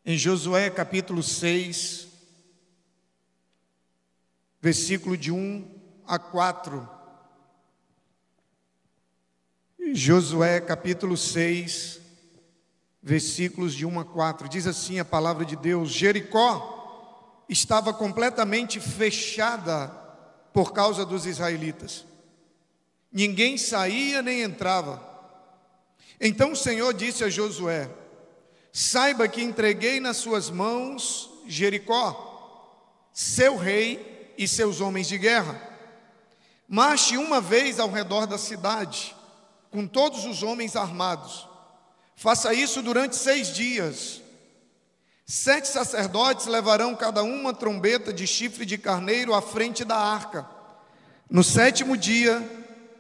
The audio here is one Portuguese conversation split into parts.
em Josué capítulo 6, versículo de 1 a 4. Josué capítulo 6, versículos de 1 a 4. Diz assim a palavra de Deus: Jericó estava completamente fechada por causa dos israelitas. Ninguém saía nem entrava. Então o Senhor disse a Josué: saiba que entreguei nas suas mãos Jericó, seu rei e seus homens de guerra. Marche uma vez ao redor da cidade, com todos os homens armados. Faça isso durante 6 dias. 7 sacerdotes levarão cada um uma trombeta de chifre de carneiro à frente da arca. No 7º dia,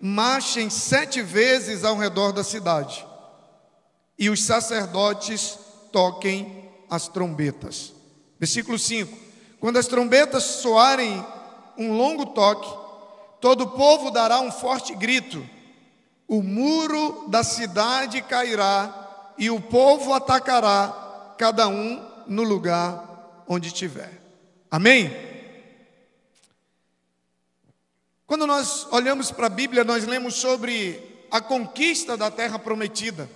marchem 7 vezes ao redor da cidade, e os sacerdotes toquem as trombetas. Versículo 5: quando as trombetas soarem um longo toque, todo o povo dará um forte grito. O muro da cidade cairá e o povo atacará, cada um no lugar onde estiver. Amém? Quando nós olhamos para a Bíblia, nós lemos sobre a conquista da terra prometida.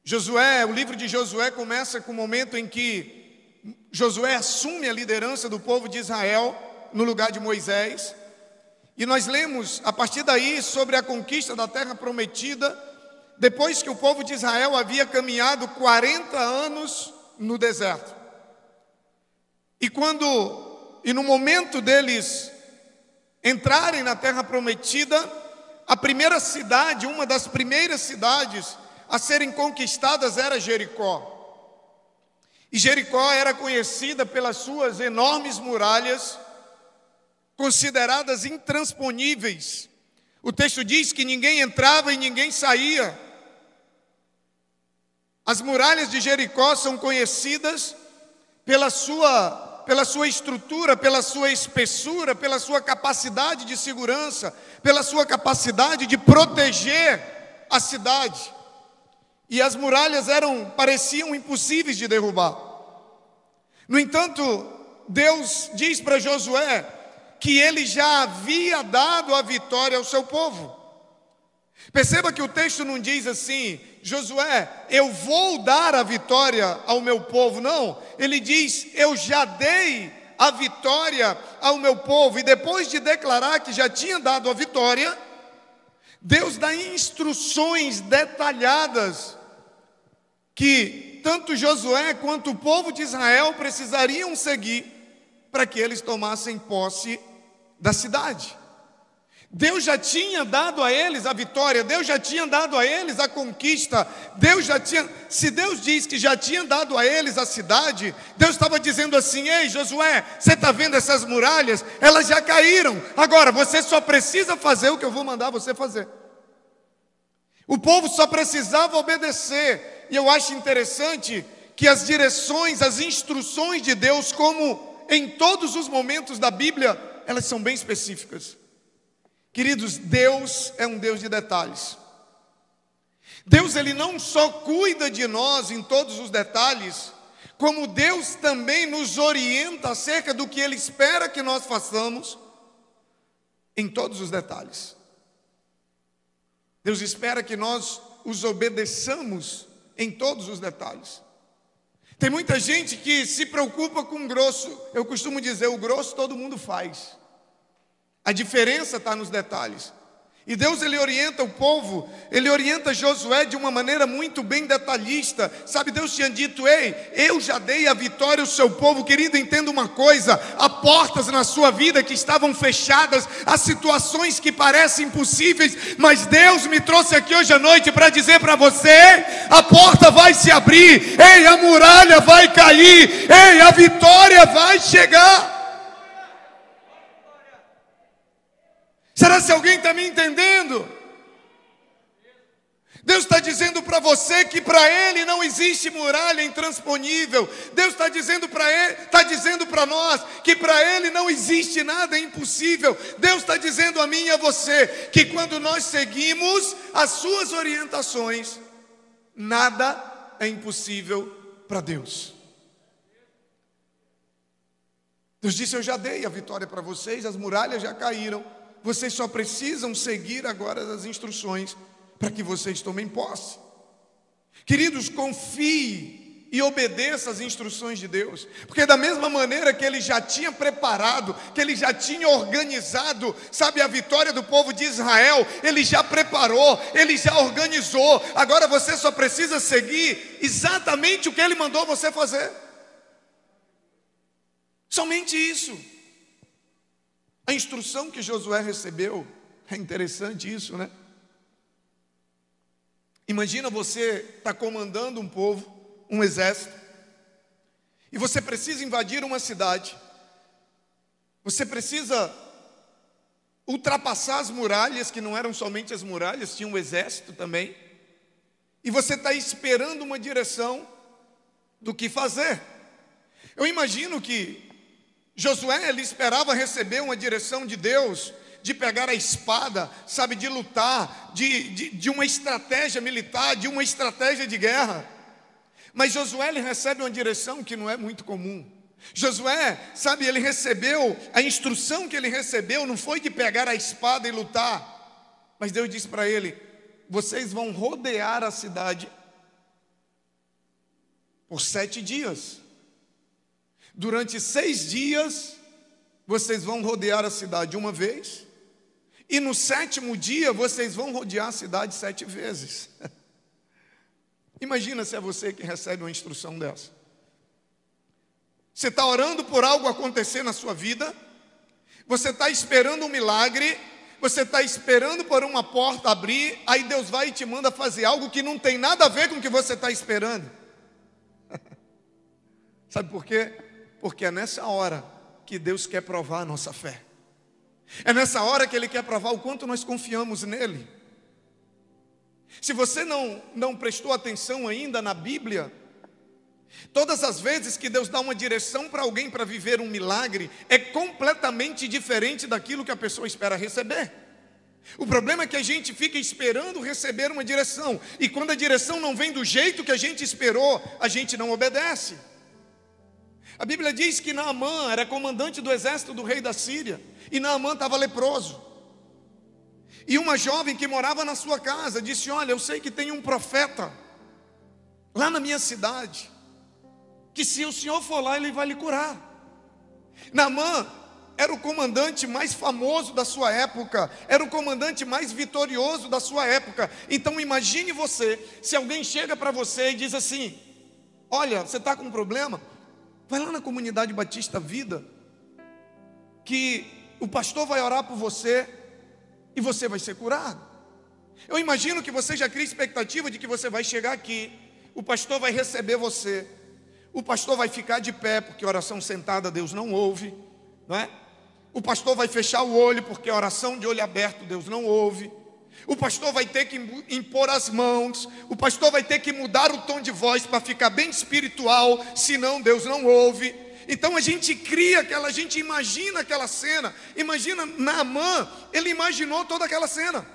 Josué, o livro de Josué começa com o momento em que Josué assume a liderança do povo de Israel no lugar de Moisés. E nós lemos a partir daí sobre a conquista da terra prometida, depois que o povo de Israel havia caminhado 40 anos no deserto. E no momento deles entrarem na terra prometida, a primeira cidade, uma das primeiras cidades a serem conquistadas era Jericó. E Jericó era conhecida pelas suas enormes muralhas, consideradas intransponíveis. O texto diz que ninguém entrava e ninguém saía. As muralhas de Jericó são conhecidas pela sua estrutura, pela sua espessura, pela sua capacidade de segurança, pela sua capacidade de proteger a cidade. E as muralhas pareciam impossíveis de derrubar. No entanto, Deus diz para Josué que ele já havia dado a vitória ao seu povo. Perceba que o texto não diz assim: Josué, eu vou dar a vitória ao meu povo. Não, ele diz: eu já dei a vitória ao meu povo. E depois de declarar que já tinha dado a vitória, Deus dá instruções detalhadas que tanto Josué quanto o povo de Israel precisariam seguir para que eles tomassem posse da cidade. Deus já tinha dado a eles a vitória, Deus já tinha dado a eles a conquista, se Deus diz que já tinha dado a eles a cidade, Deus estava dizendo assim: ei Josué, você está vendo essas muralhas? Elas já caíram, agora você só precisa fazer o que eu vou mandar você fazer. O povo só precisava obedecer. E eu acho interessante que as direções, as instruções de Deus, como em todos os momentos da Bíblia, elas são bem específicas. Queridos, Deus é um Deus de detalhes. Deus, ele não só cuida de nós em todos os detalhes, como Deus também nos orienta acerca do que Ele espera que nós façamos em todos os detalhes. Deus espera que nós os obedeçamos em todos os detalhes. Tem muita gente que se preocupa com o grosso. Eu costumo dizer, o grosso todo mundo faz. A diferença está nos detalhes. E Deus, ele orienta o povo, ele orienta Josué de uma maneira muito bem detalhista. Sabe, Deus tinha dito: ei, eu já dei a vitória ao seu povo. Querido, entenda uma coisa: há portas na sua vida que estavam fechadas, há situações que parecem impossíveis, mas Deus me trouxe aqui hoje à noite para dizer para você: a porta vai se abrir, ei, a muralha vai cair, ei, a vitória vai chegar. Será que alguém está me entendendo? Deus está dizendo para você que para Ele não existe muralha intransponível. Deus está dizendo para nós que para Ele não existe nada impossível. Deus está dizendo a mim e a você que quando nós seguimos as suas orientações, nada é impossível para Deus. Deus disse: eu já dei a vitória para vocês, as muralhas já caíram, vocês só precisam seguir agora as instruções para que vocês tomem posse. Queridos, confie e obedeça às instruções de Deus, porque da mesma maneira que Ele já tinha preparado, que Ele já tinha organizado, sabe, a vitória do povo de Israel, Ele já preparou, Ele já organizou, agora você só precisa seguir exatamente o que Ele mandou você fazer. Somente isso. A instrução que Josué recebeu, é interessante isso, né? Imagina você estar comandando um povo, um exército, e você precisa invadir uma cidade, você precisa ultrapassar as muralhas, que não eram somente as muralhas, tinha um exército também, e você está esperando uma direção do que fazer. Eu imagino que Josué, ele esperava receber uma direção de Deus, de pegar a espada, sabe, de lutar, de uma estratégia militar, de uma estratégia de guerra. Mas Josué, ele recebe uma direção que não é muito comum. Josué, sabe, ele recebeu, a instrução que ele recebeu não foi de pegar a espada e lutar, mas Deus disse para ele: vocês vão rodear a cidade por 7 dias. Durante 6 dias, vocês vão rodear a cidade uma vez, e no 7º dia, vocês vão rodear a cidade 7 vezes. Imagina se é você que recebe uma instrução dessa. Você está orando por algo acontecer na sua vida, você está esperando um milagre, você está esperando por uma porta abrir, aí Deus vai e te manda fazer algo que não tem nada a ver com o que você está esperando. Sabe por quê? Porque é nessa hora que Deus quer provar a nossa fé. É nessa hora que Ele quer provar o quanto nós confiamos nele. Se você não prestou atenção ainda na Bíblia, todas as vezes que Deus dá uma direção para alguém para viver um milagre, é completamente diferente daquilo que a pessoa espera receber. O problema é que a gente fica esperando receber uma direção, e quando a direção não vem do jeito que a gente esperou, a gente não obedece. A Bíblia diz que Naamã era comandante do exército do rei da Síria, e Naamã estava leproso. E uma jovem que morava na sua casa disse: olha, eu sei que tem um profeta lá na minha cidade, que se o senhor for lá, ele vai lhe curar. Naamã era o comandante mais famoso da sua época, era o comandante mais vitorioso da sua época. Então imagine você, se alguém chega para você e diz assim: olha, você está com um problema? Vai lá na Comunidade Batista Vida, que o pastor vai orar por você e você vai ser curado. Eu imagino que você já cria expectativa de que você vai chegar aqui, o pastor vai receber você, o pastor vai ficar de pé, porque oração sentada Deus não ouve, não é? O pastor vai fechar o olho, porque oração de olho aberto Deus não ouve. O pastor vai ter que impor as mãos, o pastor vai ter que mudar o tom de voz para ficar bem espiritual, senão Deus não ouve. Então a gente a gente imagina aquela cena. Imagina Naamã, ele imaginou toda aquela cena.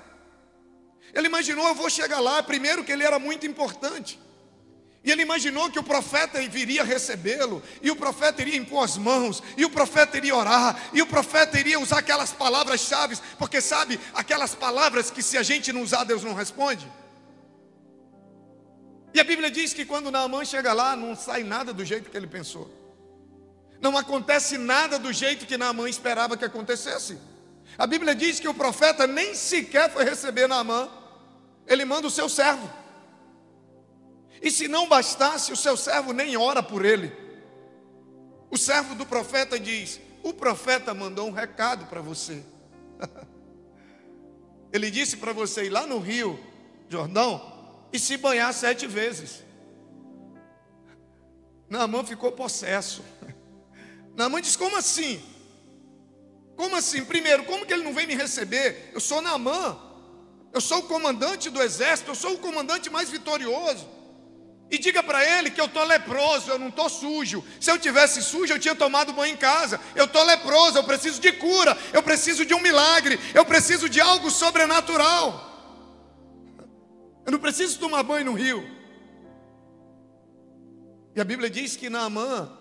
Ele imaginou: eu vou chegar lá. Primeiro que ele era muito importante, e ele imaginou que o profeta viria recebê-lo, e o profeta iria impor as mãos, e o profeta iria orar, e o profeta iria usar aquelas palavras-chave, porque sabe, aquelas palavras que se a gente não usar, Deus não responde. E a Bíblia diz que quando Naamã chega lá, não sai nada do jeito que ele pensou. Não acontece nada do jeito que Naamã esperava que acontecesse. A Bíblia diz que o profeta nem sequer foi receber Naamã, ele manda o seu servo. E se não bastasse, o seu servo nem ora por ele. O servo do profeta diz: o profeta mandou um recado para você. Ele disse para você ir lá no Rio Jordão e se banhar 7 vezes. Naamã ficou possesso. Naamã disse: como assim? Como assim? Primeiro, como que ele não vem me receber? Eu sou Naamã, eu sou o comandante do exército, eu sou o comandante mais vitorioso. E diga para ele que eu estou leproso, eu não estou sujo. Se eu tivesse sujo, eu tinha tomado banho em casa. Eu estou leproso, eu preciso de cura, eu preciso de um milagre, eu preciso de algo sobrenatural. Eu não preciso tomar banho no rio. E a Bíblia diz que Naamã,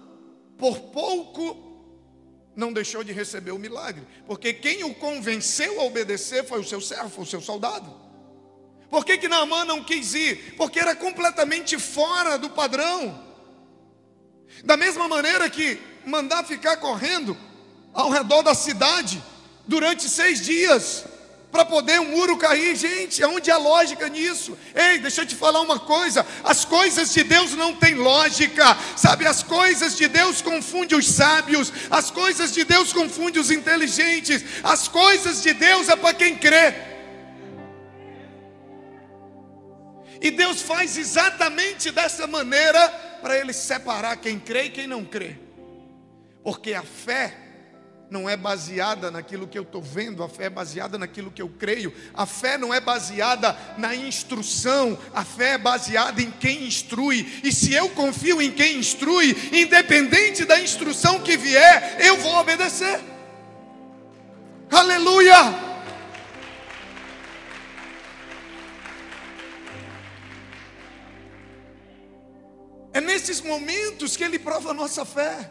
por pouco, não deixou de receber o milagre, porque quem o convenceu a obedecer foi o seu servo, foi o seu soldado. Por que Naamã não quis ir? Porque era completamente fora do padrão. Da mesma maneira que mandar ficar correndo ao redor da cidade durante 6 dias, para poder um muro cair. Gente, aonde há lógica nisso? Ei, deixa eu te falar uma coisa: as coisas de Deus não têm lógica, sabe? As coisas de Deus confundem os sábios, as coisas de Deus confundem os inteligentes, as coisas de Deus é para quem crê. E Deus faz exatamente dessa maneira, para Ele separar quem crê e quem não crê. Porque a fé não é baseada naquilo que eu estou vendo, a fé é baseada naquilo que eu creio. A fé não é baseada na instrução, a fé é baseada em quem instrui. E se eu confio em quem instrui, independente da instrução que vier, eu vou obedecer. Aleluia! É nesses momentos que Ele prova a nossa fé.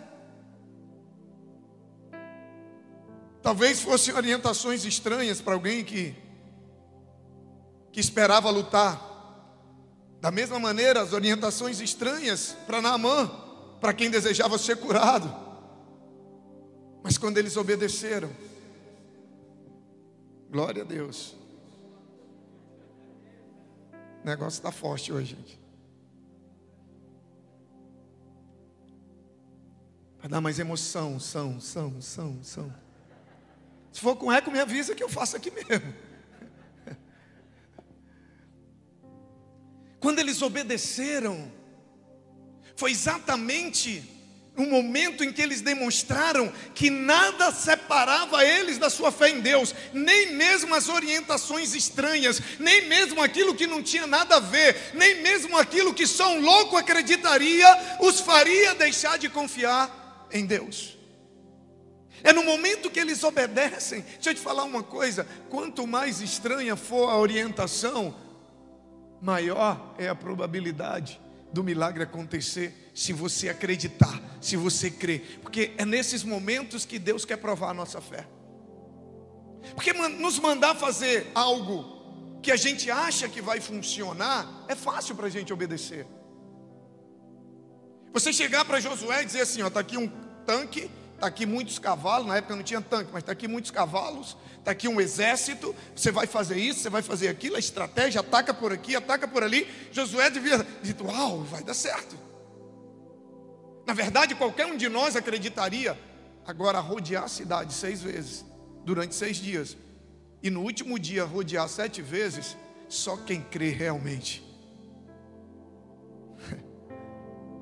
Talvez fossem orientações estranhas para alguém que esperava lutar. Da mesma maneira, as orientações estranhas para Naamã, para quem desejava ser curado. Mas quando eles obedeceram, glória a Deus. O negócio está forte hoje, gente. Vai dar mais emoção, são. Se for com eco, me avisa que eu faço aqui mesmo. Quando eles obedeceram, foi exatamente no momento em que eles demonstraram que nada separava eles da sua fé em Deus, nem mesmo as orientações estranhas, nem mesmo aquilo que não tinha nada a ver, nem mesmo aquilo que só um louco acreditaria, os faria deixar de confiar em Deus. É no momento que eles obedecem. Deixa eu te falar uma coisa: quanto mais estranha for a orientação, maior é a probabilidade do milagre acontecer, se você acreditar, se você crer. Porque é nesses momentos que Deus quer provar a nossa fé. Porque nos mandar fazer algo que a gente acha que vai funcionar, é fácil para a gente obedecer. Você chegar para Josué e dizer assim: ó, está aqui um tanque, está aqui muitos cavalos. Na época não tinha tanque, mas está aqui muitos cavalos, está aqui um exército, você vai fazer isso, você vai fazer aquilo, a estratégia, ataca por aqui, ataca por ali. Josué devia dizer: uau, vai dar certo. Na verdade, qualquer um de nós acreditaria. Agora, rodear a cidade 6 vezes, durante 6 dias, e no último dia rodear 7 vezes, só quem crê realmente.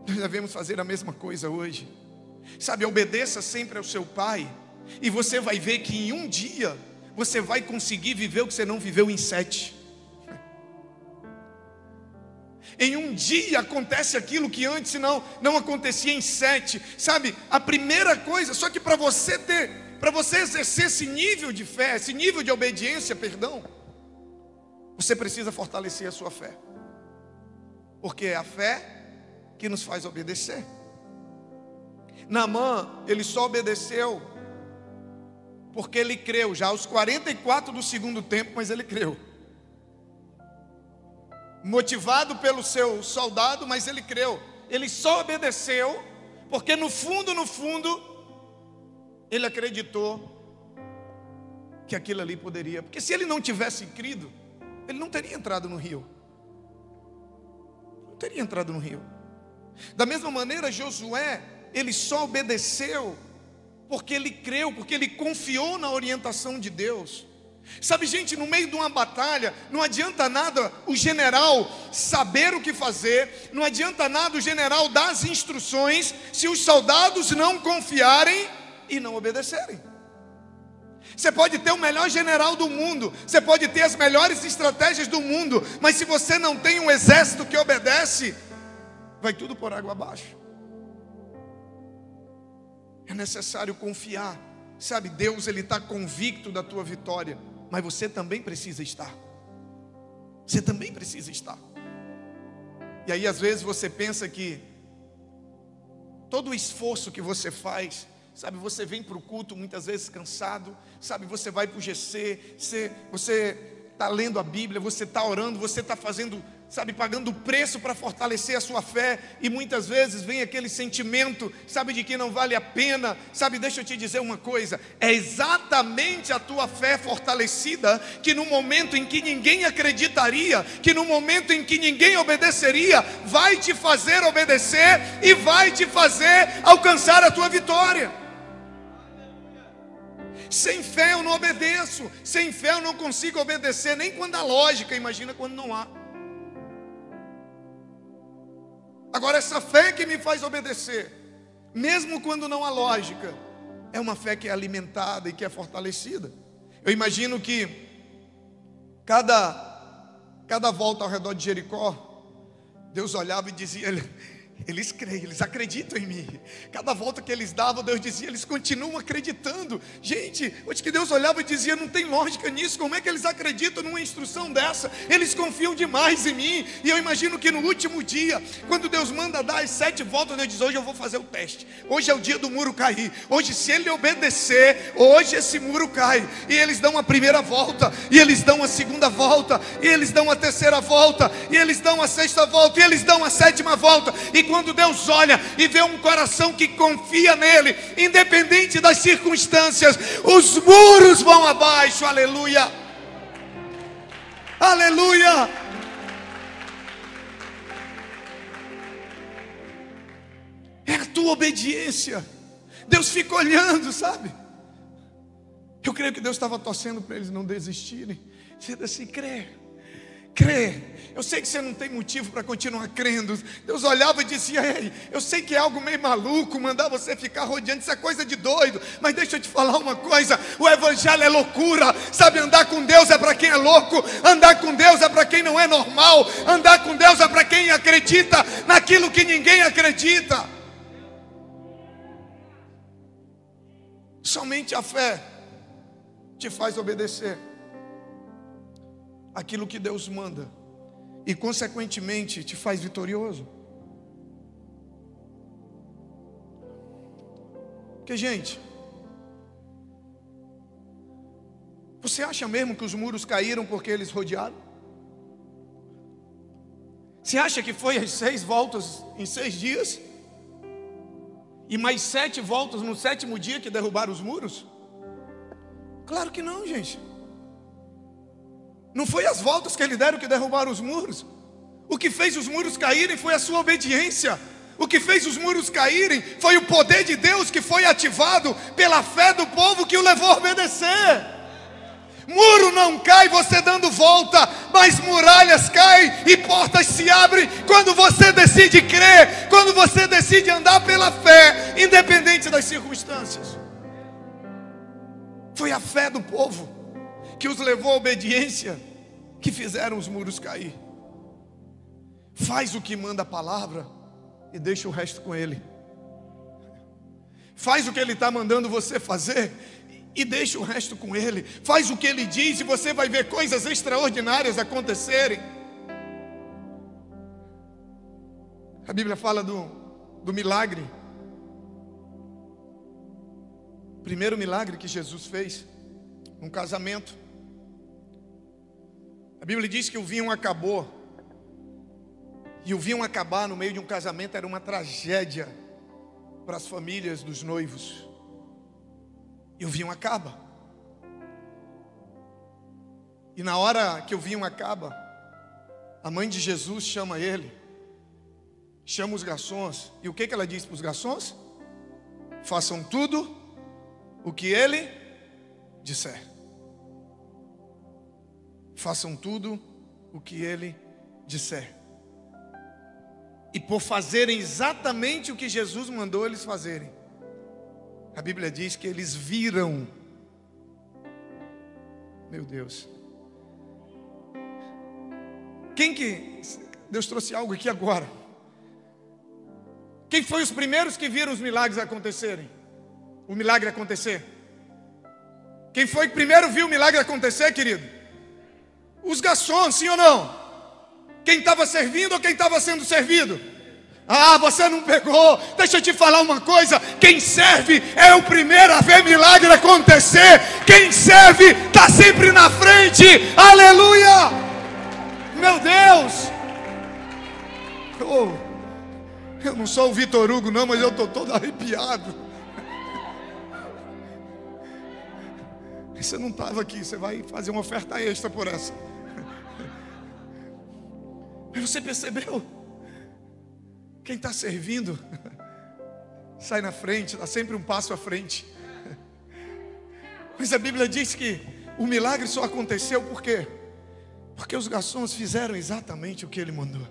Nós devemos fazer a mesma coisa hoje. Sabe, obedeça sempre ao seu pai, e você vai ver que em um dia você vai conseguir viver o que você não viveu em 7. Em um dia acontece aquilo que antes não acontecia em 7. Sabe, a primeira coisa, só que para você exercer esse nível de fé, esse nível de obediência, você precisa fortalecer a sua fé. Porque é a fé que nos faz obedecer. Naamã, ele só obedeceu porque ele creu, já aos 44 do segundo tempo, mas ele creu. Motivado pelo seu soldado, mas ele creu. Ele só obedeceu porque no fundo, ele acreditou que aquilo ali poderia. Porque se ele não tivesse crido, ele não teria entrado no rio. Não teria entrado no rio. Da mesma maneira, Josué, ele só obedeceu porque ele creu, porque ele confiou na orientação de Deus. Sabe, gente, no meio de uma batalha, não adianta nada o general saber o que fazer, não adianta nada o general dar as instruções, se os soldados não confiarem e não obedecerem. Você pode ter o melhor general do mundo, você pode ter as melhores estratégias do mundo, mas se você não tem um exército que obedece, vai tudo por água abaixo. É necessário confiar. Sabe, Deus, Ele está convicto da tua vitória, mas você também precisa estar. Você também precisa estar. E aí às vezes você pensa que todo o esforço que você faz, sabe, você vem para o culto muitas vezes cansado, sabe, você vai para o GC, você está lendo a Bíblia, você está orando, você está fazendo, sabe, pagando o preço para fortalecer a sua fé, e muitas vezes vem aquele sentimento, sabe, de que não vale a pena, sabe, deixa eu te dizer uma coisa, é exatamente a tua fé fortalecida, que no momento em que ninguém acreditaria, que no momento em que ninguém obedeceria, vai te fazer obedecer, e vai te fazer alcançar a tua vitória. Sem fé eu não obedeço, sem fé eu não consigo obedecer, nem quando há lógica, imagina quando não há. Agora, essa fé que me faz obedecer, mesmo quando não há lógica, é uma fé que é alimentada e que é fortalecida. Eu imagino que cada volta ao redor de Jericó, Deus olhava e dizia: eles creem, eles acreditam em mim. Cada volta que eles davam, Deus dizia: eles continuam acreditando. Gente, onde que Deus olhava e dizia: não tem lógica nisso, como é que eles acreditam numa instrução dessa? Eles confiam demais em mim. E eu imagino que no último dia, quando Deus manda dar as 7 voltas, Deus diz: hoje eu vou fazer o teste, hoje é o dia do muro cair, hoje se ele obedecer, hoje esse muro cai. E eles dão a primeira volta, e eles dão a segunda volta, e eles dão a terceira volta, e eles dão a sexta volta, e eles dão a 7ª volta. E quando Deus olha e vê um coração que confia nele, independente das circunstâncias, os muros vão abaixo. Aleluia, aleluia. É a tua obediência. Deus fica olhando, sabe? Eu creio que Deus estava torcendo para eles não desistirem. Você diz assim: crê. Eu sei que você não tem motivo para continuar crendo. Deus olhava e dizia: ei, eu sei que é algo meio maluco mandar você ficar rodeando, isso é coisa de doido, mas deixa eu te falar uma coisa: o evangelho é loucura, sabe? Andar com Deus é para quem é louco, andar com Deus é para quem não é normal, andar com Deus é para quem acredita naquilo que ninguém acredita. Somente a fé te faz obedecer aquilo que Deus manda, e consequentemente te faz vitorioso. Porque, gente, você acha mesmo que os muros caíram porque eles rodearam? Você acha que foi as 6 voltas em 6 dias? E mais 7 voltas no 7º dia que derrubaram os muros? Claro que não, gente. Não foi as voltas que eles deram que derrubaram os muros. O que fez os muros caírem foi a sua obediência. O que fez os muros caírem foi o poder de Deus que foi ativado pela fé do povo que o levou a obedecer. Muro não cai você dando volta, mas muralhas caem e portas se abrem quando você decide crer, quando você decide andar pela fé, independente das circunstâncias. Foi a fé do povo que os levou à obediência, que fizeram os muros cair. Faz o que manda a palavra e deixa o resto com Ele. Faz o que Ele está mandando você fazer e deixa o resto com Ele. Faz o que Ele diz e você vai ver coisas extraordinárias acontecerem. A Bíblia fala do milagre. O primeiro milagre que Jesus fez, um casamento. A Bíblia diz que o vinho acabou. E o vinho acabar no meio de um casamento era uma tragédia para as famílias dos noivos. E o vinho acaba. E na hora que o vinho acaba, a mãe de Jesus chama ele, chama os garçons. E o que ela diz para os garçons? Façam tudo o que ele disser. Façam tudo o que ele disser. E por fazerem exatamente o que Jesus mandou eles fazerem, a Bíblia diz que eles viram. Meu Deus. Quem que... Deus trouxe algo aqui agora. Quem foi os primeiros que viram os milagres acontecerem? O milagre acontecer? Quem foi que primeiro viu o milagre acontecer, querido? Os garçons, sim ou não? Quem estava servindo ou quem estava sendo servido? Ah, você não pegou. Deixa eu te falar uma coisa. Quem serve é o primeiro a ver milagre acontecer. Quem serve está sempre na frente. Aleluia! Meu Deus! Eu não sou o Vitor Hugo não, mas eu estou todo arrepiado. Você não estava aqui, você vai fazer uma oferta extra por essa. Mas você percebeu? Quem está servindo sai na frente, dá sempre um passo à frente. Mas a Bíblia diz que o milagre só aconteceu por quê? Porque os garçons fizeram exatamente o que ele mandou.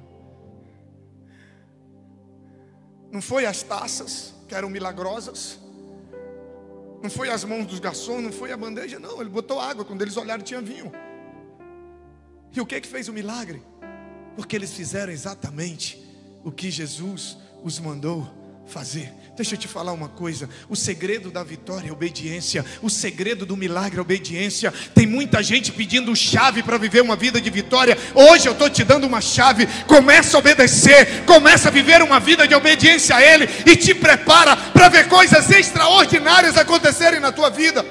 Não foi as taças que eram milagrosas, não foi as mãos dos garçons, não foi a bandeja, não. Ele botou água, quando eles olharam tinha vinho. E o que fez o milagre? Porque eles fizeram exatamente o que Jesus os mandou fazer. Deixa eu te falar uma coisa. O segredo da vitória é a obediência. O segredo do milagre é a obediência. Tem muita gente pedindo chave para viver uma vida de vitória. Hoje eu estou te dando uma chave. Começa a obedecer, começa a viver uma vida de obediência a Ele, e te prepara para ver coisas extraordinárias acontecerem na tua vida.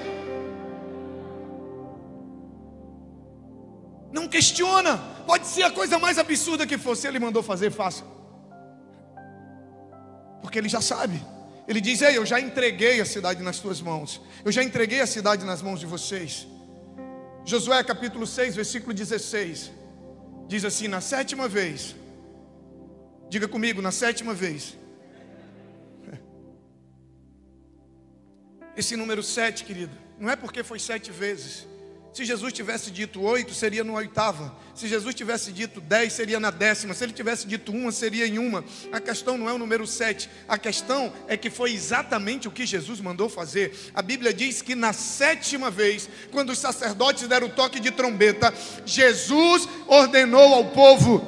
Não questiona. Pode ser a coisa mais absurda que for. Se Ele mandou fazer, faça. Porque Ele já sabe. Ele diz: ei, eu já entreguei a cidade nas tuas mãos. Eu já entreguei a cidade nas mãos de vocês. Josué capítulo 6, versículo 16. Diz assim: na sétima vez. Diga comigo, na sétima vez. Esse número 7, querido, não é porque foi 7 vezes. Se Jesus tivesse dito 8, seria na 8ª. Se Jesus tivesse dito 10, seria na 10ª. Se Ele tivesse dito 1, seria em 1. A questão não é o número 7. A questão é que foi exatamente o que Jesus mandou fazer. A Bíblia diz que na 7ª vez, quando os sacerdotes deram o toque de trombeta, Jesus ordenou ao povo: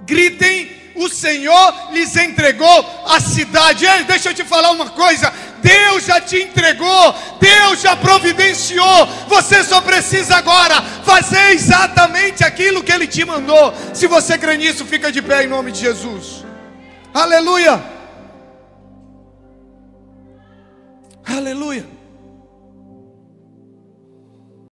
gritem, o Senhor lhes entregou a cidade. Ei, deixa eu te falar uma coisa. Deus já te entregou, Deus já providenciou. Você só precisa agora fazer exatamente aquilo que Ele te mandou. Se você crê nisso, fica de pé em nome de Jesus. Aleluia. Aleluia.